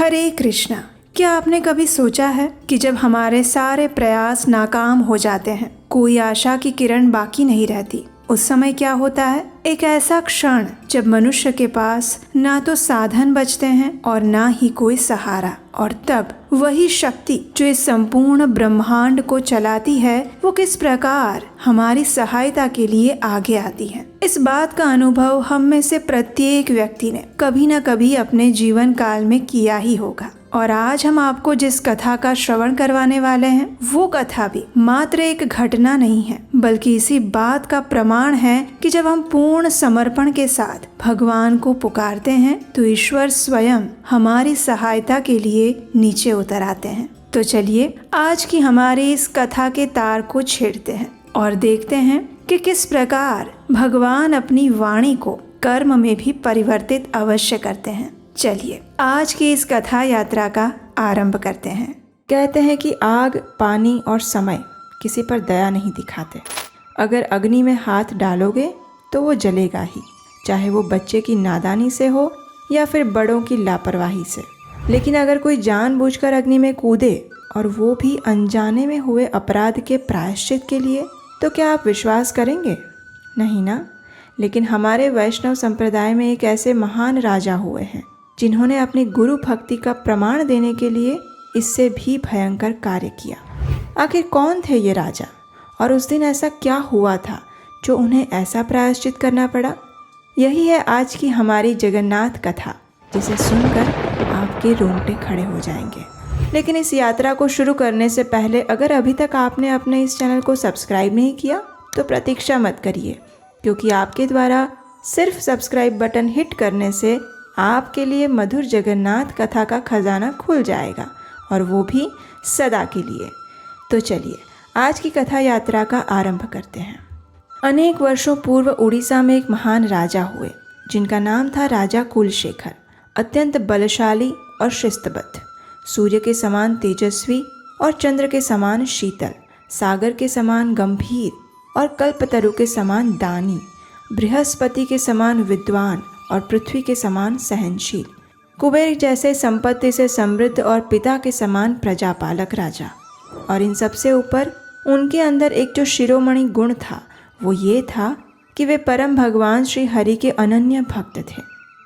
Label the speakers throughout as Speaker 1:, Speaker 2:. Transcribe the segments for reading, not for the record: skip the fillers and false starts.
Speaker 1: हरे कृष्णा। क्या आपने कभी सोचा है कि जब हमारे सारे प्रयास नाकाम हो जाते हैं, कोई आशा की किरण बाकी नहीं रहती, उस समय क्या होता है? एक ऐसा क्षण जब मनुष्य के पास ना तो साधन बचते हैं और ना ही कोई सहारा, और तब वही शक्ति जो इस संपूर्ण ब्रह्मांड को चलाती है, वो किस प्रकार हमारी सहायता के लिए आगे आती है। इस बात का अनुभव हम में से प्रत्येक व्यक्ति ने कभी न कभी अपने जीवन काल में किया ही होगा। और आज हम आपको जिस कथा का श्रवण करवाने वाले हैं, वो कथा भी मात्र एक घटना नहीं है, बल्कि इसी बात का प्रमाण है कि जब हम पूर्ण समर्पण के साथ भगवान को पुकारते हैं तो ईश्वर स्वयं हमारी सहायता के लिए नीचे उतर आते हैं। तो चलिए आज की हमारी इस कथा के तार को छेड़ते हैं और देखते हैं कि किस प्रकार भगवान अपनी वाणी को कर्म में भी परिवर्तित अवश्य करते हैं। चलिए आज की इस कथा यात्रा का आरंभ करते हैं।
Speaker 2: कहते हैं कि आग, पानी और समय किसी पर दया नहीं दिखाते। अगर अग्नि में हाथ डालोगे तो वो जलेगा ही, चाहे वो बच्चे की नादानी से हो या फिर बड़ों की लापरवाही से। लेकिन अगर कोई जानबूझकर अग्नि में कूदे और वो भी अनजाने में हुए अपराध के प्रायश्चित के लिए, तो क्या आप विश्वास करेंगे? नहीं ना। लेकिन हमारे वैष्णव संप्रदाय में एक ऐसे महान राजा हुए हैं जिन्होंने अपनी गुरु भक्ति का प्रमाण देने के लिए इससे भी भयंकर कार्य किया। आखिर कौन थे ये राजा, और उस दिन ऐसा क्या हुआ था जो उन्हें ऐसा प्रायश्चित करना पड़ा? यही है आज की हमारी जगन्नाथ कथा, जिसे सुनकर आपके रोंगटे खड़े हो जाएंगे। लेकिन इस यात्रा को शुरू करने से पहले अगर अभी तक आपने अपने इस चैनल को सब्सक्राइब नहीं किया तो प्रतीक्षा मत करिए, क्योंकि आपके द्वारा सिर्फ सब्सक्राइब बटन हिट करने से आपके लिए मधुर जगन्नाथ कथा का खजाना खुल जाएगा, और वो भी सदा के लिए। तो चलिए आज की कथा यात्रा का आरंभ करते हैं। अनेक वर्षों पूर्व उड़ीसा में एक महान राजा हुए, जिनका नाम था राजा कुलशेखर। अत्यंत बलशाली और शिस्तबद्ध, सूर्य के समान तेजस्वी और चंद्र के समान शीतल, सागर के समान गंभीर और कल्पतरु के समान दानी, बृहस्पति के समान विद्वान और पृथ्वी के समान सहनशील, कुबेर जैसे संपत्ति से समृद्ध और पिता के समान प्रजापालक राजा। और इन सबसे ऊपर उनके अंदर एक जो शिरोमणि गुण था, वो ये था कि वे परम भगवान श्री हरि के अनन्य भक्त थे।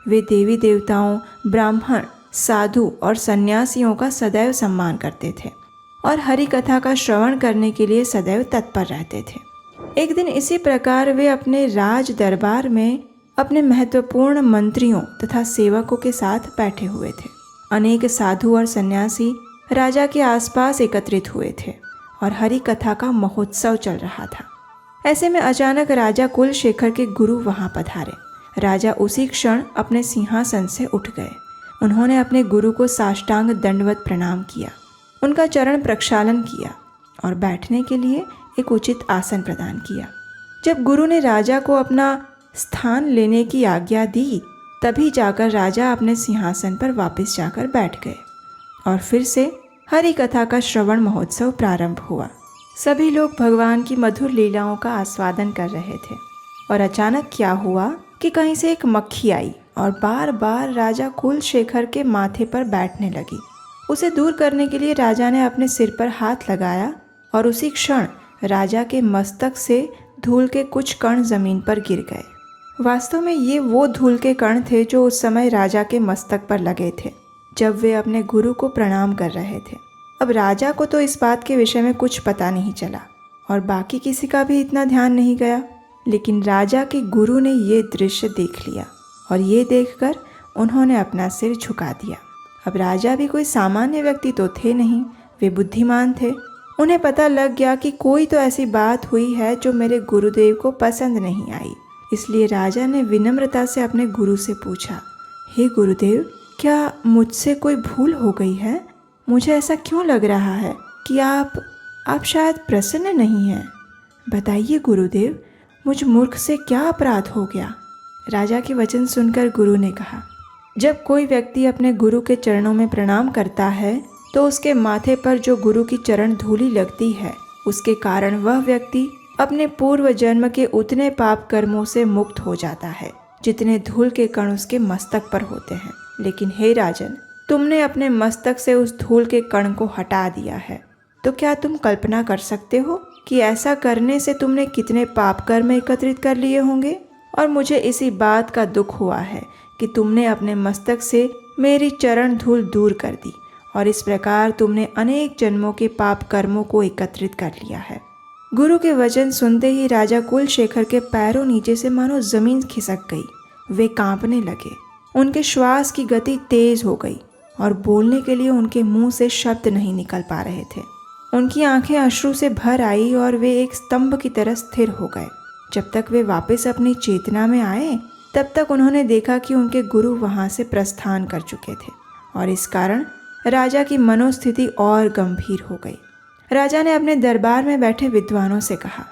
Speaker 2: वे देवी देवताओं, ब्राह्मण, साधु और सन्यासियों का सदैव सम्मान करते थे और हरि कथा का श्रवण करने के लिए सदैव तत्पर रहते थे। एक दिन इसी प्रकार वे अपने राज दरबार में अपने महत्वपूर्ण मंत्रियों तथा सेवकों के साथ बैठे हुए थे। अनेक साधु और सन्यासी राजा के आसपास एकत्रित हुए थे और हरि कथा का महोत्सव चल रहा था। ऐसे में अचानक राजा कुलशेखर के गुरु वहां पधारे। राजा उसी क्षण अपने सिंहासन से उठ गए। उन्होंने अपने गुरु को साष्टांग दंडवत प्रणाम किया, उनका चरण प्रक्षालन किया और बैठने के लिए एक उचित आसन प्रदान किया। जब गुरु ने राजा को अपना स्थान लेने की आज्ञा दी, तभी जाकर राजा अपने सिंहासन पर वापस जाकर बैठ गए और फिर से हरि कथा का श्रवण महोत्सव प्रारंभ हुआ। सभी लोग भगवान की मधुर लीलाओं का आस्वादन कर रहे थे और अचानक क्या हुआ कि कहीं से एक मक्खी आई और बार बार राजा कुलशेखर के माथे पर बैठने लगी। उसे दूर करने के लिए राजा ने अपने सिर पर हाथ लगाया और उसी क्षण राजा के मस्तक से धूल के कुछ कण जमीन पर गिर गए। वास्तव में ये वो धूल के कण थे जो उस समय राजा के मस्तक पर लगे थे जब वे अपने गुरु को प्रणाम कर रहे थे। अब राजा को तो इस बात के विषय में कुछ पता नहीं चला और बाकी किसी का भी इतना ध्यान नहीं गया, लेकिन राजा के गुरु ने ये दृश्य देख लिया और ये देखकर उन्होंने अपना सिर झुका दिया। अब राजा भी कोई सामान्य व्यक्ति तो थे नहीं, वे बुद्धिमान थे। उन्हें पता लग गया कि कोई तो ऐसी बात हुई है जो मेरे गुरुदेव को पसंद नहीं आई। इसलिए राजा ने विनम्रता से अपने गुरु से पूछा, हे गुरुदेव, क्या मुझसे कोई भूल हो गई है? मुझे ऐसा क्यों लग रहा है कि आप शायद प्रसन्न नहीं हैं। बताइए गुरुदेव, मुझ मूर्ख से क्या अपराध हो गया? राजा के वचन सुनकर गुरु ने कहा, जब कोई व्यक्ति अपने गुरु के चरणों में प्रणाम करता है तो उसके माथे पर जो गुरु की चरण धूलि लगती है, उसके कारण वह व्यक्ति अपने पूर्व जन्म के उतने पाप कर्मों से मुक्त हो जाता है जितने धूल के कण उसके मस्तक पर होते हैं। लेकिन हे राजन, तुमने अपने मस्तक से उस धूल के कण को हटा दिया है। तो क्या तुम कल्पना कर सकते हो कि ऐसा करने से तुमने कितने पाप कर्म एकत्रित कर लिए होंगे? और मुझे इसी बात का दुख हुआ है कि तुमने अपने मस्तक से मेरी चरण धूल दूर कर दी और इस प्रकार तुमने अनेक जन्मों के पाप कर्मों को एकत्रित कर लिया है। गुरु के वचन सुनते ही राजा कुलशेखर के पैरों नीचे से मानो जमीन खिसक गई। वे कांपने लगे, उनके श्वास की गति तेज हो गई और बोलने के लिए उनके मुंह से शब्द नहीं निकल पा रहे थे। उनकी आंखें अश्रु से भर आई और वे एक स्तंभ की तरह स्थिर हो गए। जब तक वे वापस अपनी चेतना में आए तब तक उन्होंने देखा कि उनके गुरु वहां से प्रस्थान कर चुके थे और इस कारण राजा की मनोस्थिति और गंभीर हो गई। राजा ने अपने दरबार में बैठे विद्वानों से कहा,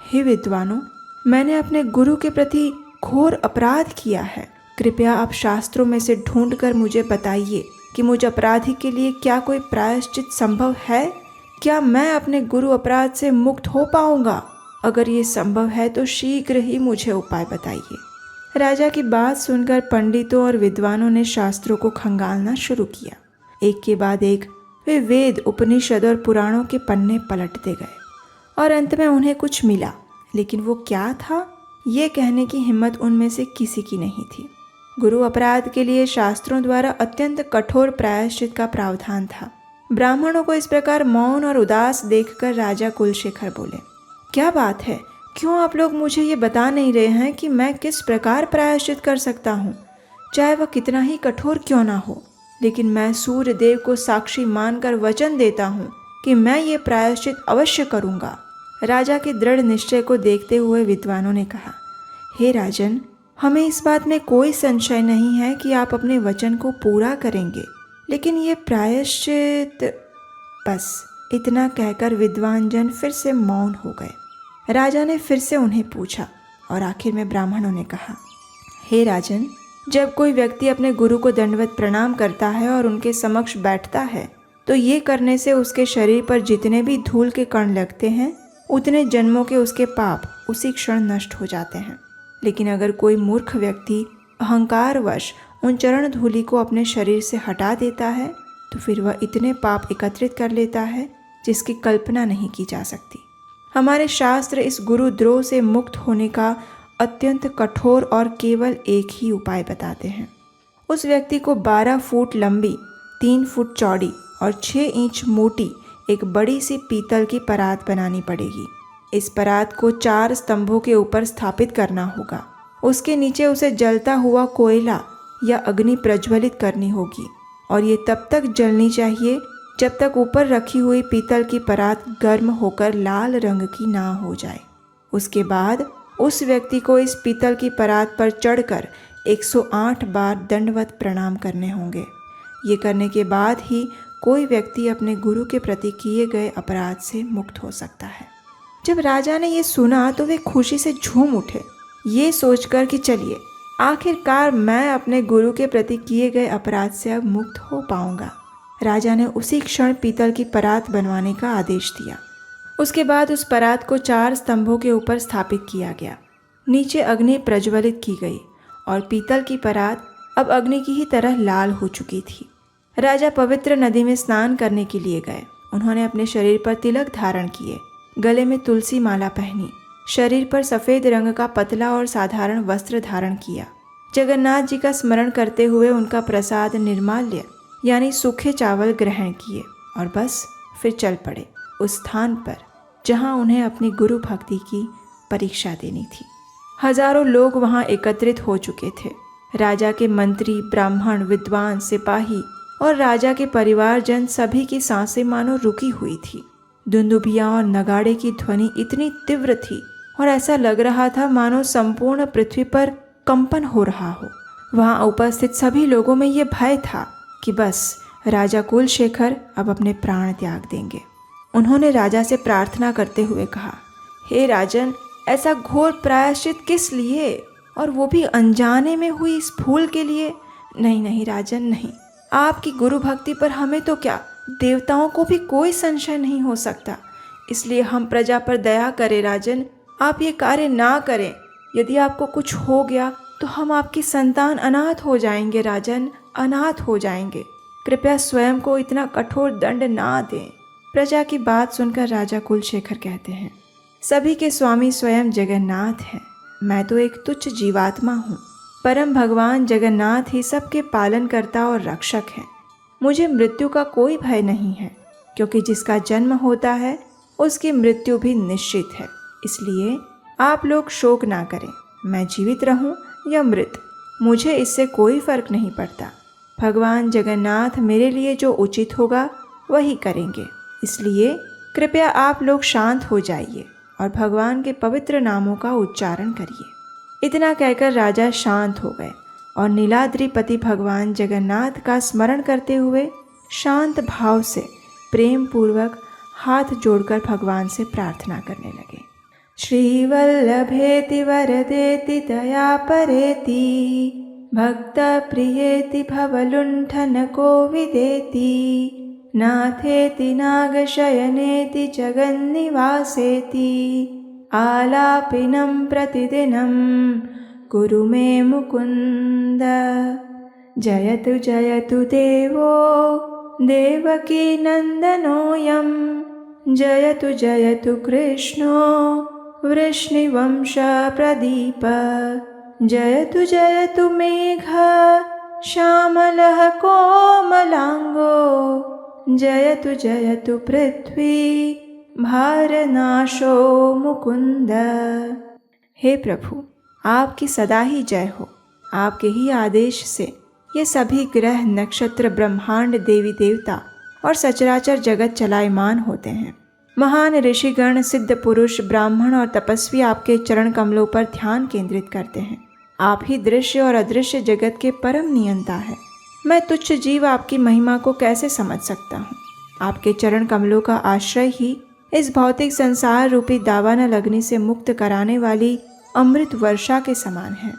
Speaker 2: हे विद्वानों, मैंने अपने गुरु के प्रति घोर अपराध किया है। कृपया आप शास्त्रों में से ढूंढकर मुझे बताइए कि मुझ अपराधी के लिए क्या कोई प्रायश्चित संभव है? क्या मैं अपने गुरु अपराध से मुक्त हो पाऊंगा? अगर ये संभव है तो शीघ्र ही मुझे उपाय बताइए। राजा की बात सुनकर पंडितों और विद्वानों ने शास्त्रों को खंगालना शुरू किया। एक के बाद एक वे वेद, उपनिषद और पुराणों के पन्ने पलटते गए और अंत में उन्हें कुछ मिला, लेकिन वो क्या था ये कहने की हिम्मत उनमें से किसी की नहीं थी। गुरु अपराध के लिए शास्त्रों द्वारा अत्यंत कठोर प्रायश्चित का प्रावधान था। ब्राह्मणों को इस प्रकार मौन और उदास देखकर राजा कुलशेखर बोले, क्या बात है? क्यों आप लोग मुझे ये बता नहीं रहे हैं कि मैं किस प्रकार प्रायश्चित कर सकता हूँ, चाहे वह कितना ही कठोर क्यों ना हो। लेकिन मैं सूर्य देव को साक्षी मानकर वचन देता हूँ कि मैं ये प्रायश्चित अवश्य करूँगा। राजा के दृढ़ निश्चय को देखते हुए विद्वानों ने कहा, हे राजन, हमें इस बात में कोई संशय नहीं है कि आप अपने वचन को पूरा करेंगे, लेकिन ये प्रायश्चित। बस इतना कहकर विद्वान जन फिर से मौन हो गए। राजा ने फिर से उन्हें पूछा और आखिर में ब्राह्मणों ने कहा, हे राजन, जब कोई व्यक्ति अपने गुरु को दंडवत प्रणाम करता है और उनके समक्ष बैठता है तो ये करने से उसके शरीर पर जितने भी धूल के कण लगते हैं उतने जन्मों के उसके पाप उसी क्षण नष्ट हो जाते हैं। लेकिन अगर कोई मूर्ख व्यक्ति अहंकारवश उन चरण धूलि को अपने शरीर से हटा देता है तो फिर वह इतने पाप एकत्रित कर लेता है जिसकी कल्पना नहीं की जा सकती। हमारे शास्त्र इस गुरुद्रोह से मुक्त होने का अत्यंत कठोर और केवल एक ही उपाय बताते हैं। उस व्यक्ति को 12 फुट लंबी, 3 फुट चौड़ी और 6 इंच मोटी एक बड़ी सी पीतल की परात बनानी पड़ेगी। इस परात को 4 स्तंभों के ऊपर स्थापित करना होगा। उसके नीचे उसे जलता हुआ कोयला या अग्नि प्रज्वलित करनी होगी और ये तब तक जलनी चाहिए जब तक ऊपर रखी हुई पीतल की परात गर्म होकर लाल रंग की ना हो जाए। उसके बाद उस व्यक्ति को इस पीतल की परात पर चढ़कर 108 बार दंडवत प्रणाम करने होंगे। ये करने के बाद ही कोई व्यक्ति अपने गुरु के प्रति किए गए अपराध से मुक्त हो सकता है। जब राजा ने ये सुना तो वे खुशी से झूम उठे, ये सोचकर कि चलिए आखिरकार मैं अपने गुरु के प्रति किए गए अपराध से अब मुक्त हो पाऊंगा। राजा ने उसी क्षण पीतल की परात बनवाने का आदेश दिया। उसके बाद उस परात को 4 स्तंभों के ऊपर स्थापित किया गया। नीचे अग्नि प्रज्वलित की गई और पीतल की परात अब अग्नि की ही तरह लाल हो चुकी थी। राजा पवित्र नदी में स्नान करने के लिए गए। उन्होंने अपने शरीर पर तिलक धारण किए, गले में तुलसी माला पहनी, शरीर पर सफ़ेद रंग का पतला और साधारण वस्त्र धारण किया। जगन्नाथ जी का स्मरण करते हुए उनका प्रसाद निर्माल्य यानी सूखे चावल ग्रहण किए और बस फिर चल पड़े उस स्थान पर जहां उन्हें अपनी गुरु भक्ति की परीक्षा देनी थी। हजारों लोग वहां एकत्रित हो चुके थे। राजा के मंत्री, ब्राह्मण, विद्वान, सिपाही और राजा के परिवारजन सभी की सांसें मानो रुकी हुई थी। दुंदुभियां और नगाड़े की ध्वनि इतनी तीव्र थी और ऐसा लग रहा था मानो संपूर्ण पृथ्वी पर कंपन हो रहा हो। वहां उपस्थित सभी लोगों में ये भय था कि बस राजा कुलशेखर अब अपने प्राण त्याग देंगे। उन्होंने राजा से प्रार्थना करते हुए कहा, हे राजन, ऐसा घोर प्रायश्चित किस लिए, और वो भी अनजाने में हुई इस भूल के लिए? नहीं नहीं राजन, नहीं। आपकी गुरु भक्ति पर हमें तो क्या, देवताओं को भी कोई संशय नहीं हो सकता। इसलिए हम प्रजा पर दया करें राजन, आप ये कार्य ना करें। यदि आपको कुछ हो गया तो हम आपकी संतान अनाथ हो जाएंगे राजन, अनाथ हो जाएंगे। कृपया स्वयं को इतना कठोर दंड ना दें। प्रजा की बात सुनकर राजा कुलशेखर कहते हैं, सभी के स्वामी स्वयं जगन्नाथ हैं। मैं तो एक तुच्छ जीवात्मा हूँ। परम भगवान जगन्नाथ ही सबके पालनकर्ता और रक्षक हैं। मुझे मृत्यु का कोई भय नहीं है, क्योंकि जिसका जन्म होता है उसकी मृत्यु भी निश्चित है। इसलिए आप लोग शोक ना करें। मैं जीवित रहूं या मृत, मुझे इससे कोई फर्क नहीं पड़ता। भगवान जगन्नाथ मेरे लिए जो उचित होगा वही करेंगे। इसलिए कृपया आप लोग शांत हो जाइए और भगवान के पवित्र नामों का उच्चारण करिए। इतना कहकर राजा शांत हो गए और नीलाद्रिपति भगवान जगन्नाथ का स्मरण करते हुए शांत भाव से प्रेम पूर्वक हाथ जोड़कर भगवान से प्रार्थना करने लगे। श्रीवल्लभेति वरदेति दया परेति भक्त प्रियेति भवलुण्ठन कोविदेति नाथेति नागशयनेति जगन्निवासेति आलापिनं प्रतिदिनं कुरु मे मुकुन्द। जयतु जयतु देवो देवकी नन्दनोऽयं जयतु जयतु कृष्णो वृष्णिवंश प्रदीप। जयतु जयतु मेघ श्यामलः कोमलांगो जयतु जयतु पृथ्वी भारनाशो मुकुंद। हे प्रभु, आपकी सदा ही जय हो। आपके ही आदेश से ये सभी ग्रह नक्षत्र ब्रह्मांड देवी देवता और सचराचर जगत चलायमान होते हैं। महान ऋषिगण सिद्ध पुरुष ब्राह्मण और तपस्वी आपके चरण कमलों पर ध्यान केंद्रित करते हैं। आप ही दृश्य और अदृश्य जगत के परम नियंता है। मैं तुच्छ जीव आपकी महिमा को कैसे समझ सकता हूँ। आपके चरण कमलों का आश्रय ही इस भौतिक संसार रूपी दावानल अग्नि से मुक्त कराने वाली अमृत वर्षा के समान है।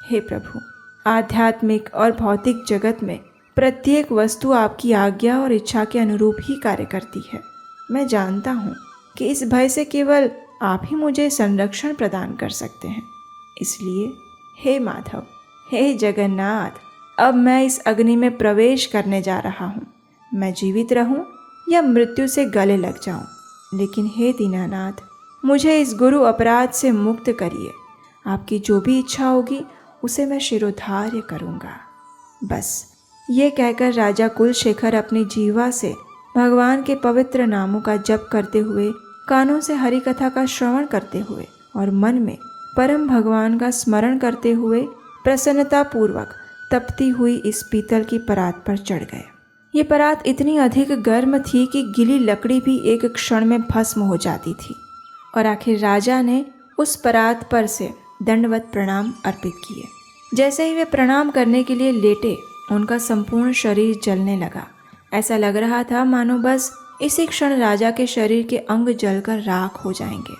Speaker 2: हे प्रभु, आध्यात्मिक और भौतिक जगत में प्रत्येक वस्तु आपकी आज्ञा और इच्छा के अनुरूप ही कार्य करती है। मैं जानता हूँ कि इस भय से केवल आप ही मुझे संरक्षण प्रदान कर सकते हैं। इसलिए हे माधव, हे जगन्नाथ, अब मैं इस अग्नि में प्रवेश करने जा रहा हूँ। मैं जीवित रहूँ या मृत्यु से गले लग जाऊँ, लेकिन हे दीनानाथ, मुझे इस गुरु अपराध से मुक्त करिए। आपकी जो भी इच्छा होगी उसे मैं शिरोधार्य करूँगा। बस ये कहकर राजा कुलशेखर अपनी जीवा से भगवान के पवित्र नामों का जप करते हुए, कानों से हरि कथा का श्रवण करते हुए और मन में परम भगवान का स्मरण करते हुए प्रसन्नता पूर्वक तपती हुई इस पीतल की परात पर चढ़ गए। ये परात इतनी अधिक गर्म थी कि गिली लकड़ी भी एक क्षण में भस्म हो जाती थी। और आखिर राजा ने उस परात पर से दंडवत प्रणाम अर्पित किए। जैसे ही वे प्रणाम करने के लिए लेटे, उनका संपूर्ण शरीर जलने लगा। ऐसा लग रहा था मानो बस इसी क्षण राजा के शरीर के अंग जलकर राख हो जाएंगे।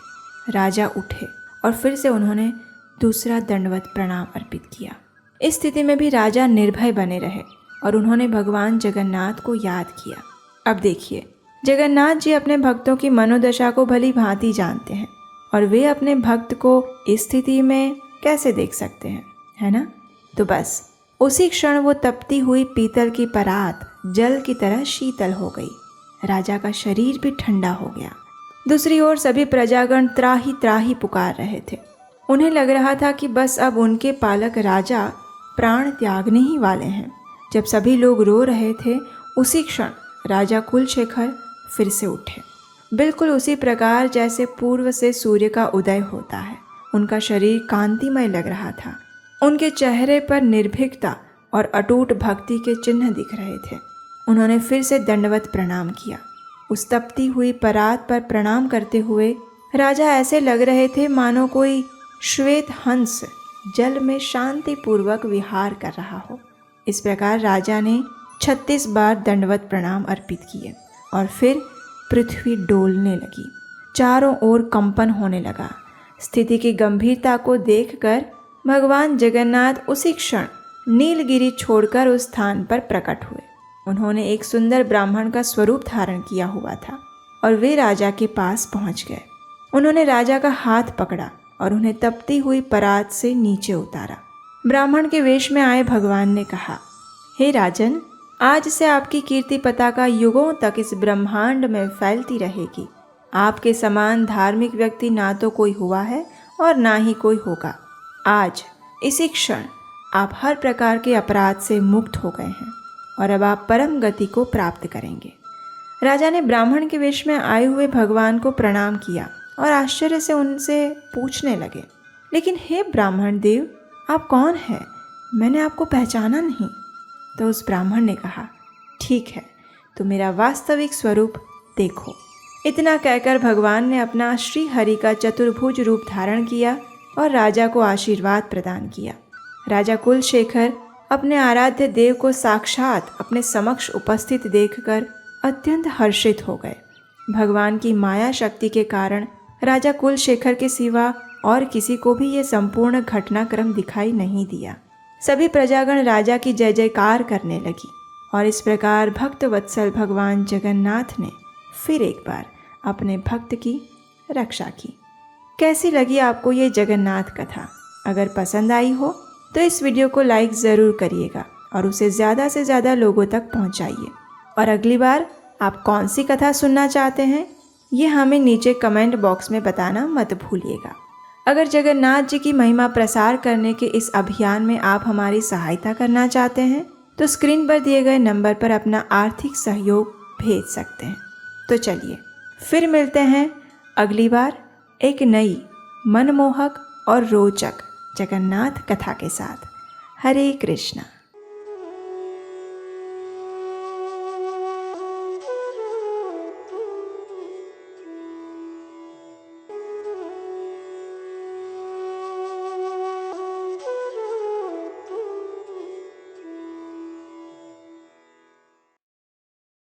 Speaker 2: राजा उठे और फिर से उन्होंने दूसरा दंडवत प्रणाम अर्पित किया। इस स्थिति में भी राजा निर्भय बने रहे और उन्होंने भगवान जगन्नाथ को याद किया। अब देखिए, जगन्नाथ जी अपने भक्तों की मनोदशा को भली भांति जानते हैं और वे अपने भक्त को इस स्थिति में कैसे देख सकते हैं, है ना? तो बस उसी क्षण वो तपती हुई पीतल की परात जल की तरह शीतल हो गई। राजा का शरीर भी ठंडा हो गया। दूसरी ओर सभी प्रजागण त्राही त्राही पुकार रहे थे। उन्हें लग रहा था कि बस अब उनके पालक राजा प्राण त्यागने ही वाले हैं। जब सभी लोग रो रहे थे, उसी क्षण राजा कुलशेखर फिर से उठे, बिल्कुल उसी प्रकार जैसे पूर्व से सूर्य का उदय होता है। उनका शरीर कांतिमय लग रहा था। उनके चेहरे पर निर्भीकता और अटूट भक्ति के चिन्ह दिख रहे थे। उन्होंने फिर से दंडवत प्रणाम किया। उस तपती हुई परात पर प्रणाम करते हुए राजा ऐसे लग रहे थे मानो कोई श्वेत हंस जल में शांतिपूर्वक विहार कर रहा हो। इस प्रकार राजा ने 36 बार दंडवत प्रणाम अर्पित किए और फिर पृथ्वी डोलने लगी। चारों ओर कंपन होने लगा। स्थिति की गंभीरता को देखकर भगवान जगन्नाथ उसी क्षण नीलगिरी छोड़कर उस स्थान पर प्रकट हुए। उन्होंने एक सुंदर ब्राह्मण का स्वरूप धारण किया हुआ था और वे राजा के पास पहुंच गए। उन्होंने राजा का हाथ पकड़ा और उन्हें तपती हुई परात से नीचे उतारा। ब्राह्मण के वेश में आए भगवान ने कहा, हे राजन, आज से आपकी कीर्ति पताका युगों तक इस ब्रह्मांड में फैलती रहेगी। आपके समान धार्मिक व्यक्ति ना तो कोई हुआ है और ना ही कोई होगा। आज इसी क्षण आप हर प्रकार के अपराध से मुक्त हो गए हैं और अब आप परम गति को प्राप्त करेंगे। राजा ने ब्राह्मण के वेश में आए हुए भगवान को प्रणाम किया और आश्चर्य से उनसे पूछने लगे, लेकिन हे ब्राह्मण देव, आप कौन हैं? मैंने आपको पहचाना नहीं। तो उस ब्राह्मण ने कहा, ठीक है, तो मेरा वास्तविक स्वरूप देखो। इतना कहकर भगवान ने अपना श्री हरि का चतुर्भुज रूप धारण किया और राजा को आशीर्वाद प्रदान किया। राजा कुलशेखर अपने आराध्य देव को साक्षात अपने समक्ष उपस्थित देखकर अत्यंत हर्षित हो गए। भगवान की माया शक्ति के कारण राजा कुलशेखर के सिवा और किसी को भी ये संपूर्ण घटनाक्रम दिखाई नहीं दिया। सभी प्रजागण राजा की जय जयकार करने लगी और इस प्रकार भक्त वत्सल भगवान जगन्नाथ ने फिर एक बार अपने भक्त की रक्षा की। कैसी लगी आपको ये जगन्नाथ कथा? अगर पसंद आई हो तो इस वीडियो को लाइक ज़रूर करिएगा और उसे ज़्यादा से ज़्यादा लोगों तक पहुंचाइए। और अगली बार आप कौन सी कथा सुनना चाहते हैं ये हमें नीचे कमेंट बॉक्स में बताना मत भूलिएगा। अगर जगन्नाथ जी की महिमा प्रसार करने के इस अभियान में आप हमारी सहायता करना चाहते हैं तो स्क्रीन पर दिए गए नंबर पर अपना आर्थिक सहयोग भेज सकते हैं। तो चलिए फिर मिलते हैं अगली बार एक नई मनमोहक और रोचक जगन्नाथ कथा के साथ। हरे कृष्णा।